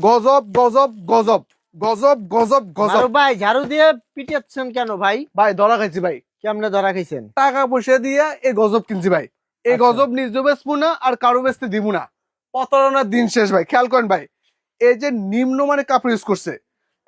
গজব গজব গজব গজব গজব গজব। ভাই ঝাড়ু দিয়ে পিটাচ্ছেন কেন ভাই? ভাই ধরা খাইছি ভাই, কেমনে ধরা খাইছেন? টাকা পয়সা দিয়ে এই গজব কিনছি ভাই। এই আচ্ছা। গজব নিজে বেচবো না আর কারো বেচতে দিব না। প্রতারণার দিন শেষ ভাই। খেয়াল করেন ভাই, এই যে নিম্নমানের কাপড় ইউজ করছে,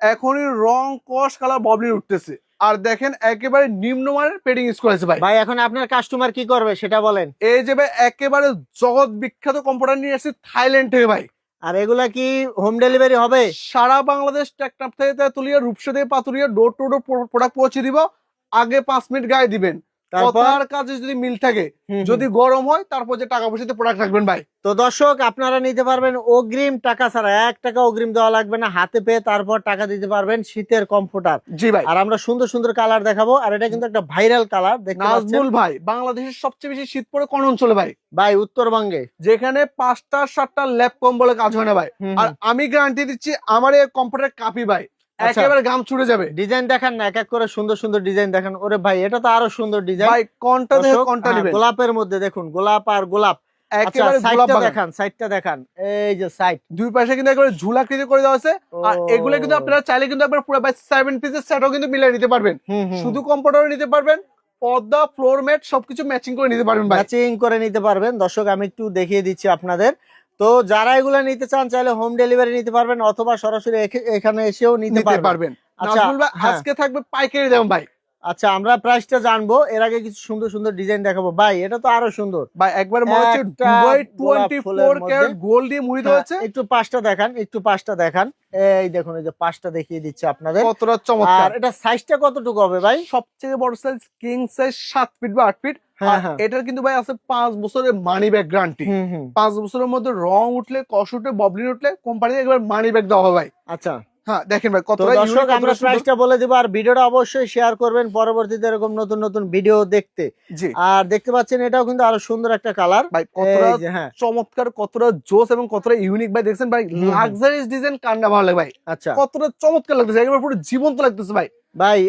এখনই রং কস কালার ববলিন উঠতেছে। আর দেখেন একেবারে নিম্নমানের পেডিং ইউজ করেছে ভাই। ভাই এখন আপনার কাস্টমার কি করবে সেটা বলেন। এই যে ভাই একেবারে জগৎ বিখ্যাত কম্পিউটার নিয়ে আসছে থাইল্যান্ড থেকে ভাই। আর এগুলা কি হোম ডেলিভারি হবে? সারা বাংলাদেশ টেকনাফ থেকে তুলিয়া রূপসা থেকে Paturia door to door product পৌঁছে দিব। আগে 5 মিনিট গায়ে দিবেন, তারপর কথার কাজে যদি মিল থাকে, যদি গরম হয় তারপর যে টাকা পয়সাতে প্রোডাক্ট রাখবেন ভাই। তো দর্শক আপনারা নিতে পারবেন অগ্রিম টাকা ছাড়া, 1 টাকা অগ্রিম দেওয়া লাগবে না, হাতে পেয়ে তারপর টাকা দিতে পারবেন শীতের কমফোর্টার। জি ভাই। আর আমরা সুন্দর সুন্দর কালার দেখাবো, আর এটা কিন্তু একটা ভাইরাল কালার দেখতে পাচ্ছেন। নাজমুল ভাই, বাংলাদেশের সবচেয়ে বেশি শীত পড়ে কোন অঞ্চলে ভাই? ভাই উত্তরবঙ্গে, যেখানে 5টা 7টা ল্যাপ কম্বলে কাজ হয় না ভাই। আর আমি গ্যারান্টি দিচ্ছি আমার এই কম্পিউটার কাপি ভাই একেবারে গাম ছুটে যাবে। ডিজাইন দেখান না, এক এক করে সুন্দর সুন্দর ডিজাইন দেখান। ওরে ভাই এটা তো আরো সুন্দর ডিজাইন ভাই। কোনটা দেখে কোনটা নেবেন? গোলাপের মধ্যে দেখুন, গোলাপ আর গোলাপ। একেবারে গোলাপ বাগান। দেখান, সাইডটা দেখান, এই যে সাইড দুই পাশে কিন্তু একেবারে ঝুলাকৃতি করে দেওয়া আছে। আর এগুলো কিন্তু আপনারা চাইলে কিন্তু একবার পুরো বাই 7 পিসের সেটও কিন্তু মিলিয়ে নিতে পারবেন। শুধু কম্পিউটারও নিতে পারবেন, পর্দা ফ্লোর ম্যাট সবকিছু ম্যাচিং করে নিতে পারবেন ভাই। ম্যাচিং করে নিতে পারবেন। দর্শক আমি একটু দেখিয়ে দিচ্ছি আপনাদের। তো যারা এগুলা নিতে চান চাইলে হোম ডেলিভারি নিতে পারবেন, অথবা সরাসরি এখানে এসেও নিতে পারবেন। আচ্ছা নাজমুল ভাই, আজকে থাকবে পাইকারি দাম ভাই। আচ্ছা আমরা প্রাইসটা জানবো, এর আগে কিছু সুন্দর সুন্দর ডিজাইন দেখাবো। ভাই এটা তো আরো সুন্দর ভাই, একবার মনে হচ্ছে দুবাই 24 ক্যারেট গোল্ড দিয়ে মুড়িত হয়েছে। একটু পাঁচটা দেখান, একটু পাঁচটা দেখান। এই দেখুন, এই যে পাঁচটা দেখিয়ে দিচ্ছে আপনাদের, কতটা চমৎকার। আর এটা সাইজটা কতটুকু হবে ভাই? সবচেয়ে বড় সাইজ কিং সাইজ 7 ফিট বা 8 ফিট। এটার কিন্তু ভাই আছে 5 বছরের মানি ব্যাক গ্যারান্টি। 5 বছরের মধ্যে রং উঠলে, কষ উঠলে, ববলিন উঠলে কোম্পানি একবার মানি ব্যাক দেওয়া হবে ভাই। আচ্ছা হ্যাঁ দেখেন ভাই কতটা দর্শক ইউনিক। আমরা প্রাইসটা বলে দিব, আর ভিডিওটা অবশ্যই শেয়ার করবেন পরবর্তীতে এরকম নতুন নতুন ভিডিও দেখতে। জি। আর দেখতে পাচ্ছেন এটাও কিন্তু আরো সুন্দর একটা কালার ভাই, কতটা চমৎকার, কতটা জোস এবং কতটা ইউনিক ভাই। দেখছেন ভাই, লাক্সারিয়াস ডিজাইন কান্না ভালো লাগে ভাই। আচ্ছা কতটা চমৎকার লাগতেছে, একবার পুরো জীবন্ত লাগতেছে ভাই। ভাই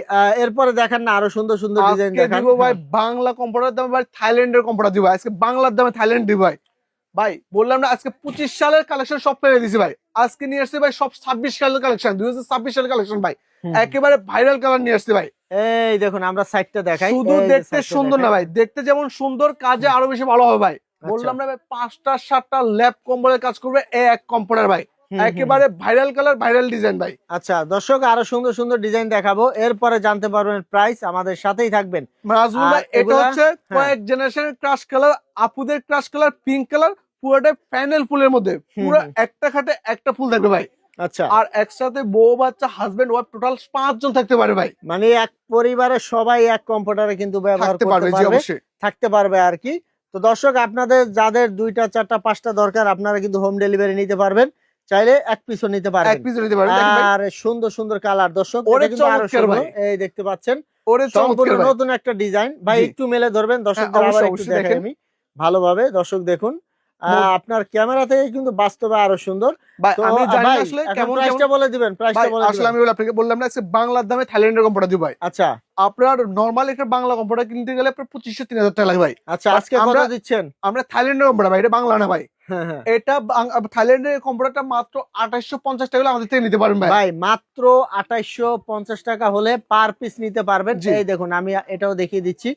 এরপরে দেখান না আরো সুন্দর সুন্দর ডিজাইন দেখান। দিব ভাই বাংলা কম্পিউটার দামে ভাই থাইল্যান্ডের কম্পিউটার দিব আজকে, বাংলার দামে থাইল্যান্ড দিব ভাই। ভাই বললাম না আজকে 25 সালের কালেকশন সব পেয়ে দিছি ভাই। আজকে নিয়ে আসছি ভাই সব 26 সালের কালেকশন, 2026 সালের কালেকশন ভাই। একেবারে ভাইরাল কালার নিয়ে আসছি ভাই। এই দেখুন আমরা সাইডটা দেখাই, শুধু দেখতে সুন্দর না ভাই, দেখতে যেমন সুন্দর, কাজে আরো বেশি ভালো হবে ভাই। বললাম না ভাই 5টা 7টা ল্যাপ কম্পিউটার কাজ করবে এই এক কম্পিউটার ভাই। একেবারে ভাইরাল কালার, ভাইরাল ডিজাইন ভাই। আচ্ছা দর্শক আরো সুন্দর সুন্দর ডিজাইন দেখাবো, এরপরে জানতে পারবেন প্রাইস। আমাদের সাথেই থাকবেন। নাজমুল ভাই, এটা হচ্ছে কয়েক জেনারেশনের ক্রাশ কালার, আপুদের ক্রাশ কালার, পিঙ্ক কালার, পুরোটা প্যানেল ফুলের মধ্যে। পুরো একটা খাটে একটা ফুল থাকবে ভাই। আচ্ছা, আর একসাথে বউ বাচ্চা হাজবেন্ড ওয়াইফ টোটাল 5 জন থাকতে পারে ভাই। মানে এক পরিবারের সবাই এক কম্পিউটারে কিন্তু ব্যবহার করতে পারবে, থাকতে পারবে আর কি। তো দর্শক আপনাদের যাদের 2টা 4টা 5টা দরকার, আপনারা কিন্তু হোম ডেলিভারি নিতে পারবেন, চাইলে এক পিসও নিতে পারবেন। আর সুন্দর সুন্দর কালার দর্শক, এই দেখতে পাচ্ছেন সম্পূর্ণ নতুন একটা ডিজাইন ভাই। একটু মেলে ধরবেন দর্শক, আবার একটু দেখাই আমি ভালোভাবে। দর্শক দেখুন, আপনার ক্যামেরা থেকে কিন্তু বাস্তবে আরো সুন্দর। আমি জানি আসলে কেমন প্রাইসটা বলে দিবেন, প্রাইসটা বলে দিবেন। আসলে আমি আপনাকে বললাম না আজকে বাংলার দামে থাইল্যান্ডের কম্পিউটার দিব ভাই। আচ্ছা আপনার নরমাল একটা বাংলা কম্পিউটার কিনতে গেলে আপনার 2500-3000 টাকা লাগে ভাই। আচ্ছা আজকে কত দিচ্ছেন? আমরা থাইল্যান্ডের কম্পিউটার ভাই, এটা বাংলা না ভাই। এটা থাইল্যান্ডের কম্পিউটারটা মাত্র 2850 টাকা আমাদের থেকে নিতে পারবেন ভাই। ভাই মাত্র 2850 টাকা হলে পার পিস নিতে পারবেন। এই দেখুন আমি এটাও দেখিয়ে দিচ্ছি,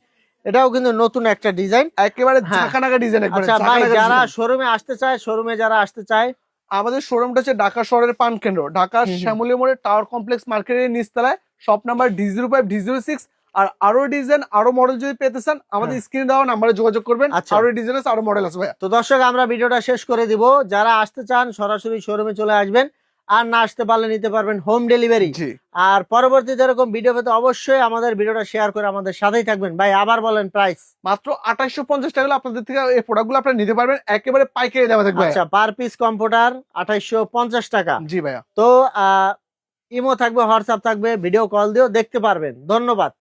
এটাও কিন্তু নতুন একটা ডিজাইন, একেবারে ঝাঁকানাকা ডিজাইন। আচ্ছা ভাই যারা শোরুমে আসতে চায়, যারা আসতে চায়, আমাদের শোরুমটা হচ্ছে ঢাকা শহরের পানকেন্দ্র, ঢাকা শ্যামলী মোড়ে টাওয়ার কমপ্লেক্স মার্কেটের নিচতলায়, শপ নাম্বার D05 D06। আর আরো ডিজাইন, আরো মডেল যদি পেতে চান আমাদের স্ক্রিনে দেওয়া নাম্বারে যোগাযোগ করবেন। আরো ডিজাইন আছে, আরো মডেল আছে ভাই। তো দর্শক আমরা ভিডিওটা শেষ করে দিব। যারা আসতে চান সরাসরি শোরুমে চলে আসবেন, আর না আসতে পারলে নিতে পারবেন হোম ডেলিভারি। আর পরবর্তীতে এরকম ভিডিও পেতে অবশ্যই আমাদের ভিডিওটা শেয়ার করে আমাদের সাথেই থাকবেন। ভাই আবার বলেন প্রাইস। মাত্র 2850 টাকা হলে আপনাদের থেকে এই প্রোডাক্টগুলো আপনারা নিতে পারবেন একেবারে পাইকারি দামে থাকবে। আচ্ছা পার পিস কম্পিউটার 2850 টাকা। জি ভাইয়া। তো ইমো থাকবে, হোয়াটসঅ্যাপ থাকবে, ভিডিও কল দিয়েও দেখতে পারবেন। ধন্যবাদ।